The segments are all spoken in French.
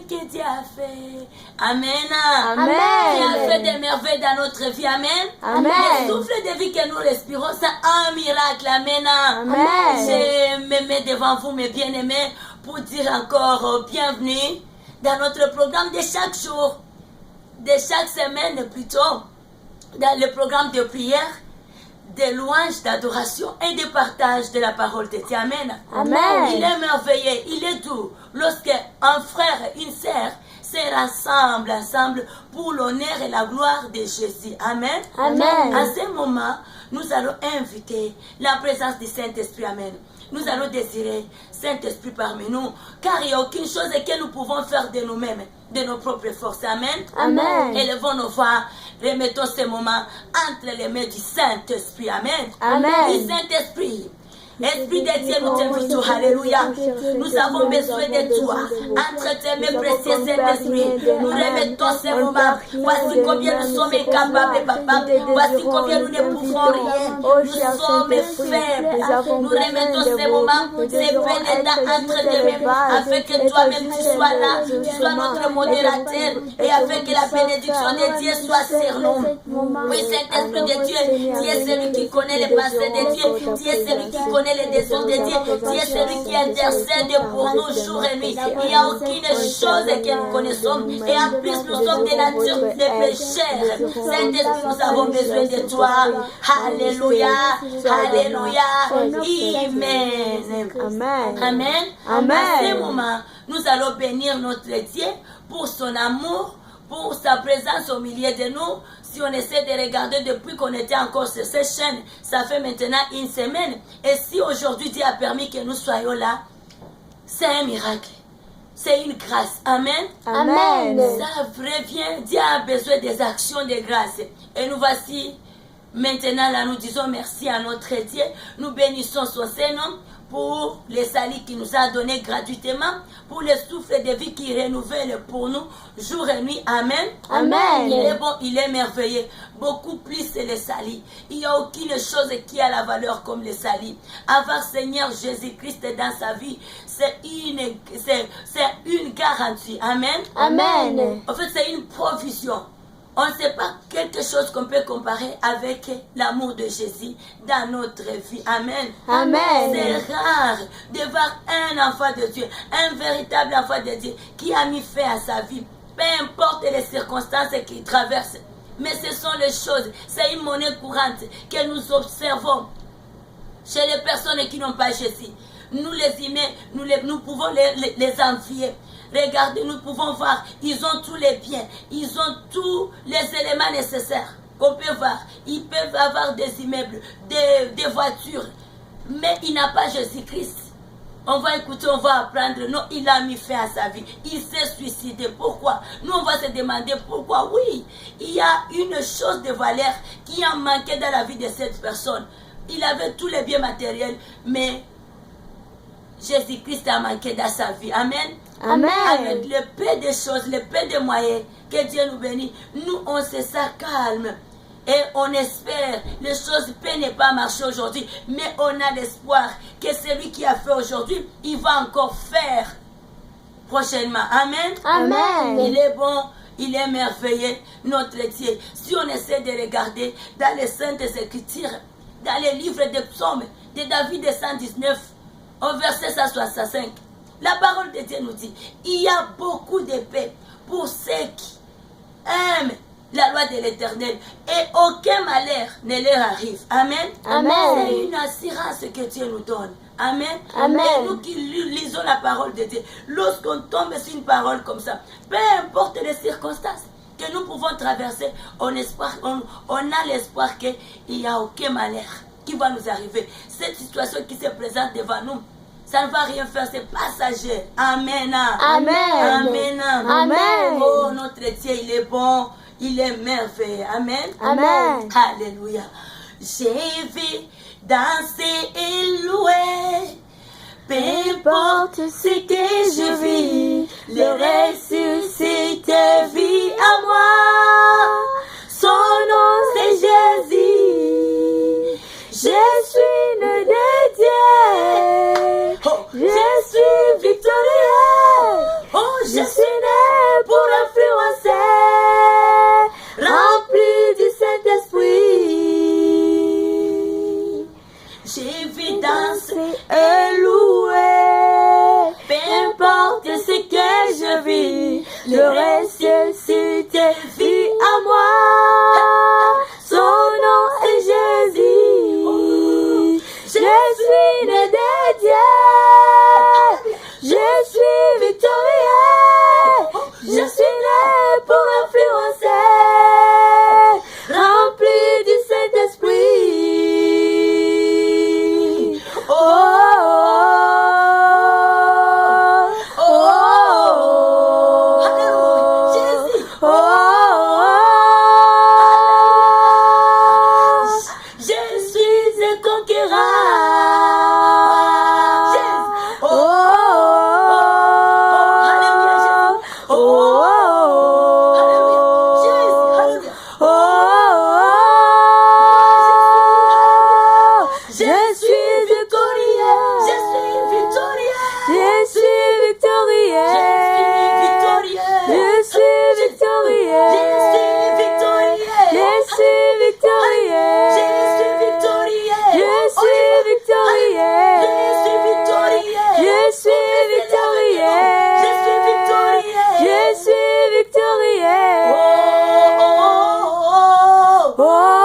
que Dieu a fait. Amen. Amen. Qui a fait des merveilles dans notre vie. Amen. Amen. Le souffle de vie que nous respirons, c'est un miracle. Amen. Amen. Je me mets devant vous, mes bien-aimés, pour dire encore bienvenue dans notre programme de chaque jour, de chaque semaine plutôt, dans le programme de prière, de louanges, d'adoration et de partage de la parole de Dieu. Amen. Amen. Il est merveilleux, il est doux lorsque un frère et une sœur se rassemblent ensemble pour l'honneur et la gloire de Jésus. Amen. Amen. À ce moment, nous allons inviter la présence du Saint-Esprit. Amen. Nous allons désirer Saint-Esprit parmi nous, car il n'y a aucune chose que nous pouvons faire de nous-mêmes, de nos propres forces. Amen. Amen. Élevons nos voix, remettons ce moment entre les mains du Saint-Esprit. Amen. Amen. Du Saint-Esprit. Esprit de Dieu, nous t'invitons. Alléluia. Nous avons besoin de toi. Entre tes mains précieuses, Saint-Esprit, nous remettons ce moment. Voici combien nous sommes incapables, papa. Voici combien nous ne pouvons rien. Nous sommes faibles. Nous remettons ce moment, ces pénétrants entre tes mains, afin que toi-même tu sois là, tu sois notre modérateur, et afin que la bénédiction de Dieu soit sur nous. Oui, Saint-Esprit de Dieu, tu es celui qui connaît les pensées de Dieu, tu es celui qui connaît les désirs de Dieu, tu es celui qui intercède pour nous jour et nuit. Il n'y a aucune chose que nous connaissons, et en plus nous sommes des natures de pécheurs. Saint-Esprit, nous avons besoin de toi. Alléluia, alléluia, amen. Amen. Amen. Amen. À ce moment, nous allons bénir notre Dieu pour son amour, pour sa présence au milieu de nous. Si on essaie de regarder depuis qu'on était encore sur cette chaîne, ça fait maintenant une semaine. Et si aujourd'hui Dieu a permis que nous soyons là, c'est un miracle. C'est une grâce. Amen. Amen. Ça revient. Dieu a besoin des actions de grâce. Et nous voici maintenant là, nous disons merci à notre Dieu. Nous bénissons son Saint-Nom pour les salis qu'il nous a donnés gratuitement, pour le souffle de vie qui renouvelle pour nous jour et nuit. Amen. Amen. Il est bon, il est merveilleux. Beaucoup plus c'est les salis. Il n'y a aucune chose qui a la valeur comme les salis. Avoir Seigneur Jésus-Christ dans sa vie, c'est une garantie. Amen. Amen. En fait, c'est une provision. On ne sait pas quelque chose qu'on peut comparer avec l'amour de Jésus dans notre vie. Amen. Amen. C'est rare de voir un enfant de Dieu, un véritable enfant de Dieu qui a mis fin à sa vie. Peu importe les circonstances qu'il traverse. Mais ce sont les choses, c'est une monnaie courante que nous observons chez les personnes qui n'ont pas Jésus. Nous les humains, nous pouvons les envier. Regardez, nous pouvons voir, ils ont tous les biens, ils ont tous les éléments nécessaires qu'on peut voir. Ils peuvent avoir des immeubles, des voitures, mais il n'a pas Jésus-Christ. On va écouter, on va apprendre. Non, il a mis fin à sa vie. Il s'est suicidé. Pourquoi? Nous, on va se demander pourquoi. Oui, il y a une chose de valeur qui a manqué dans la vie de cette personne. Il avait tous les biens matériels, mais Jésus-Christ a manqué dans sa vie. Amen. Amen. Avec le peu de choses, le peu de moyens que Dieu nous bénit, nous, on se sent calme. Et on espère, les choses peuvent ne pas marcher aujourd'hui, mais on a l'espoir que celui qui a fait aujourd'hui, il va encore faire prochainement. Amen. Amen. Il est bon, il est merveilleux, notre Dieu. Si on essaie de regarder dans les Saintes Écritures, dans les livres des psaumes de David 119, au verset 165, la parole de Dieu nous dit, il y a beaucoup de paix pour ceux qui aiment la loi de l'Éternel, et aucun malheur ne leur arrive. Amen. Amen. C'est une assurance que Dieu nous donne. Amen. Amen. Et nous qui lisons la parole de Dieu, lorsqu'on tombe sur une parole comme ça, peu importe les circonstances que nous pouvons traverser, on a l'espoir qu'il n'y a aucun malheur qui va nous arriver. Cette situation qui se présente devant nous, ça ne va rien faire, c'est passager. Amen. Amen. Amen. Amen. Oh, notre Dieu, il est bon. Il est merveilleux. Amen. Amen. Alléluia. J'ai vu danser et louer. Peu importe ce que je vis, le ressuscité vit à moi. Son nom c'est Jésus. Je suis né de Dieu. Oh, je suis victorieux. Oh, je suis né le ressuscité vit à moi. Son nom est Jésus. Je suis né de Dieu. Je suis victorieux. Je suis né pour influencer. Rempli du Saint-Esprit. Oh, oh, oh, oh, oh, oh, je suis un conquérant. Oh, oh, oh, oh, je suis victorieux. Je suis victorieux. Je suis victorieux. Je suis victorieux. Je suis victorieux. Je suis victorieux. Je suis victorieux. Je suis victorieux. Je suis victorieux. Je suis victorieux. Je suis victorieux. Oh, oh, oh, oh,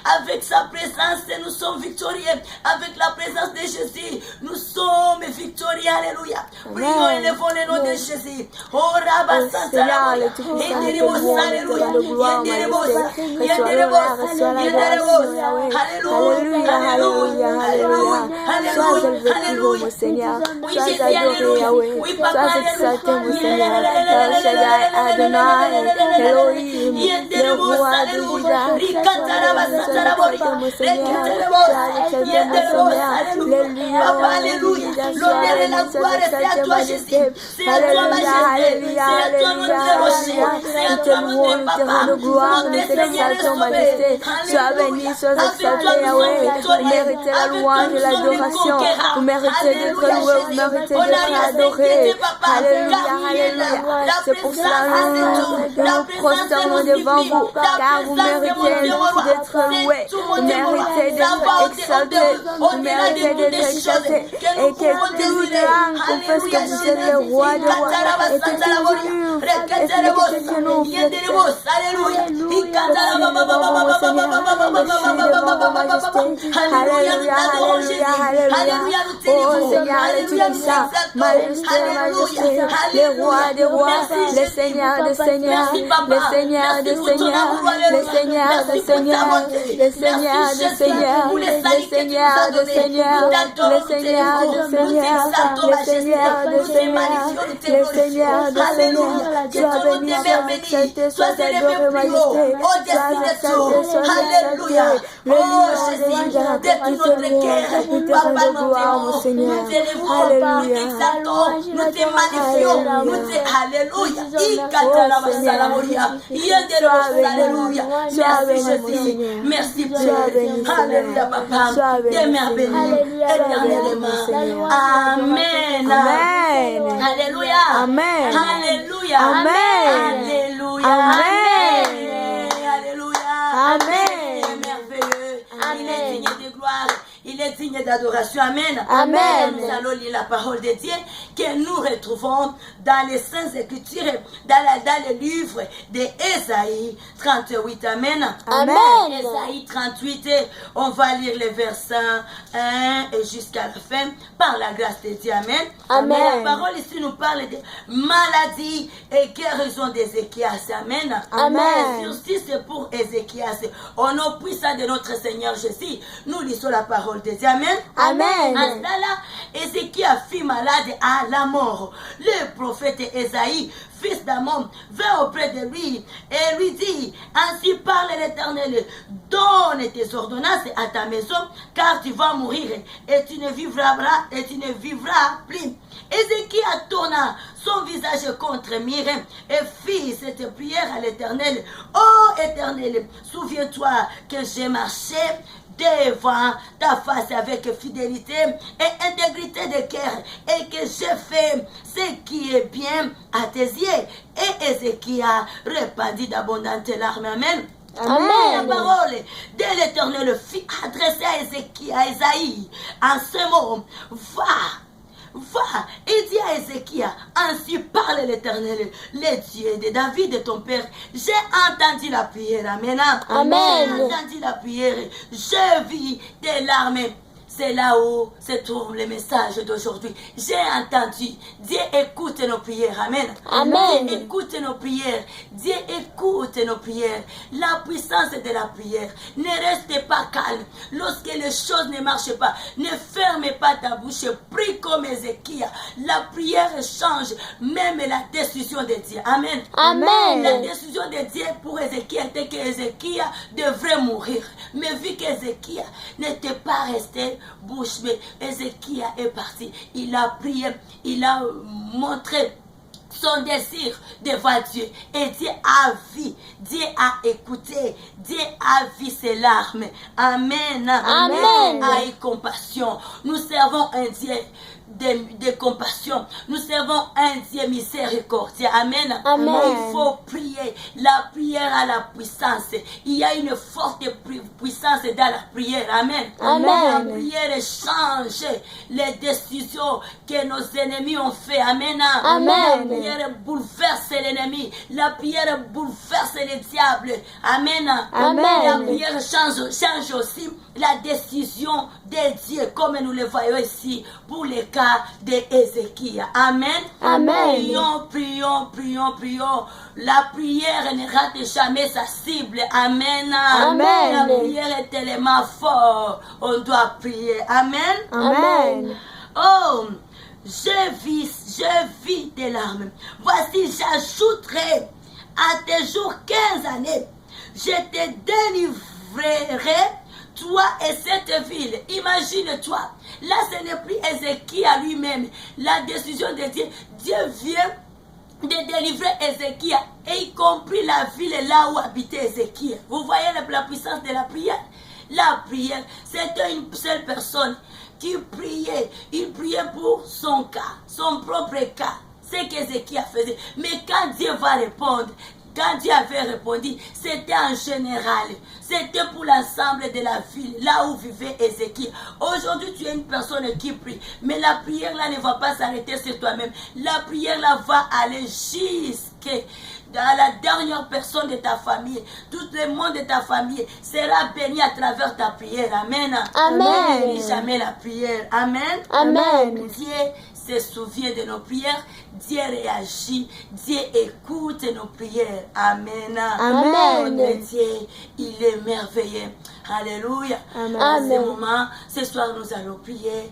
avec sa présence, nous sommes victorieux. Avec la présence de Jésus, nous sommes victorieux. Alléluia. Prions et levons le nom de Jésus. Oh, Rabba Santa, alléluia. Alléluia. Seigneur. Oui, Jésus, alléluia. Oui, Papa, alléluia. Elohim, le roi de Juda, alléluia. L'honneur et la gloire, c'est à toi, Jésus. C'est à toi, ma Jésus. C'est à toi, notre rocher. C'est à toi, notre papa. Notre Seigneur et Sauveur. Sois béni, sois exalté, Yahweh. Vous méritez la louange et l'adoration. Vous méritez d'être loué, vous méritez d'être adoré. Alléluia, alléluia. C'est pour cela que nous prosternons devant vous, car vous méritez d'être loué, vous méritez d'être exalté, vous méritez d'être exalté, et que toute langue confesse que vous êtes le roi de rois, et que tout nous alléluia, alléluia, alléluia. Oh Seigneur, le Tout-Puissant, majesté, majesté, le roi des rois, le Seigneur des seigneurs, le Seigneur des seigneurs, le Seigneur des seigneurs, le Seigneur des seigneurs, le Seigneur des seigneurs, le Seigneur des seigneurs, le Seigneur des seigneurs, le Seigneur des seigneurs. Sois béni, sois exalté, sois adoré, majesté, sois exalté, sois exalté. Le lion de Juda, nous te louons, nous te rendons gloire, mon Seigneur. Alléluia. Nous te magnifions, nous te alléluia. Alléluia. Merci Jésus. Merci Père. Alléluia papa. Demeure béni éternellement. Amen. Amen. Alléluia. Amen. Alléluia. Amen. Alléluia. Amen. Alléluia. Amen. Il est merveilleux. Il est digne de gloire. Il est digne d'adoration. Amen. Amen. Nous allons lire la parole de Dieu que nous retrouvons dans les Saintes Écritures, dans le livre d'Ésaïe 38. Amen. Amen. Ésaïe 38, on va lire les versets 1 et jusqu'à la fin par la grâce de Dieu. Amen. Amen. La parole ici nous parle de maladie et guérison d'Ézéchias. Amen. Amen. Ceci c'est pour Ézéchias. Au nom puissant de notre Seigneur Jésus, nous lisons la parole parole de Dieu. Amen. Amen. À cela, Ézéchias fut malade à la mort. Le prophète Ésaïe, fils d'Amon, vint auprès de lui et lui dit, ainsi parle l'Éternel, donne tes ordonnances à ta maison, car tu vas mourir et tu ne vivras plus. Ézéchias tourna son visage contre Mireille et fit cette prière à l'Éternel. Ô Éternel, souviens-toi que j'ai marché devant ta face avec fidélité et intégrité de cœur et que j'ai fait ce qui est bien à tes yeux. Et Ézéchias répandit d'abondantes larmes. Amen. Amen. La parole de l'Éternel fit adresser à Ésaïe en ce mot. Va et dis à Ézéchias, ainsi parle l'Éternel, le Dieu de David et ton père. J'ai entendu la prière, amen. Amen. J'ai entendu la prière, je vis des larmes. C'est là où se trouve le message d'aujourd'hui. J'ai entendu. Dieu écoute nos prières. Amen. Amen. Dieu écoute nos prières. Dieu écoute nos prières. La puissance de la prière. Ne reste pas calme. Lorsque les choses ne marchent pas, ne ferme pas ta bouche. Prie comme Ézéchias. La prière change même la décision de Dieu. Amen. Amen. La décision de Dieu pour Ézéchias était qu'Ézéchias devrait mourir. Mais vu qu'Ézéchias n'était pas resté bouche bée, Ézéchias est parti. Il a prié, il a montré son désir devant Dieu. Et Dieu a vu, Dieu a écouté, Dieu a vu ses larmes. Amen. Amen. A eu compassion. Nous servons un Dieu de compassion. Nous servons un Dieu miséricordieux. Amen. Amen. Il faut prier. La prière a la puissance. Il y a une forte puissance dans la prière. Amen. Amen. La prière change les décisions que nos ennemis ont fait. Amen. Amen. La prière bouleverse l'ennemi. La prière bouleverse le diable. Amen. Amen. La prière change aussi la décision de Dieu, comme nous le voyons ici pour le cas d'Ézéchias. Amen. Amen. Prions, prions, prions, prions. La prière ne rate jamais sa cible. Amen. Amen. La prière est tellement forte. On doit prier. Amen. Amen. Oh, je vis des larmes. Voici, j'ajouterai à tes jours 15 années. Je te délivrerai, toi et cette ville. Imagine-toi. Là, ce n'est plus Ézéchias lui-même. La décision de Dieu. Dieu vient de délivrer Ézéchias, et y compris la ville là où habitait Ézéchias. Vous voyez la puissance de la prière. La prière, c'était une seule personne qui priait. Il priait pour son cas, son propre cas. C'est qu'Ézéchias faisait. Mais quand Dieu va répondre, quand Dieu avait répondu, c'était en général. C'était pour l'ensemble de la ville, là où vivait Ézéchias. Aujourd'hui, tu es une personne qui prie. Mais la prière là ne va pas s'arrêter sur toi-même. La prière là va aller jusqu'à la dernière personne de ta famille. Tout le monde de ta famille sera béni à travers ta prière. Amen. Amen. N'oublie jamais la prière. Amen. Amen. Dieu se souvient de nos prières. Dieu réagit. Dieu écoute nos prières. Amen. Amen. Notre Dieu, il est merveilleux. Alléluia. Amen. À ce moment, ce soir, nous allons prier.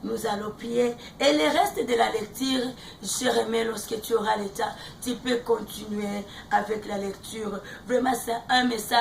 Nous allons prier. Et le reste de la lecture, je remets lorsque tu auras le temps. Tu peux continuer avec la lecture. Vraiment, c'est un message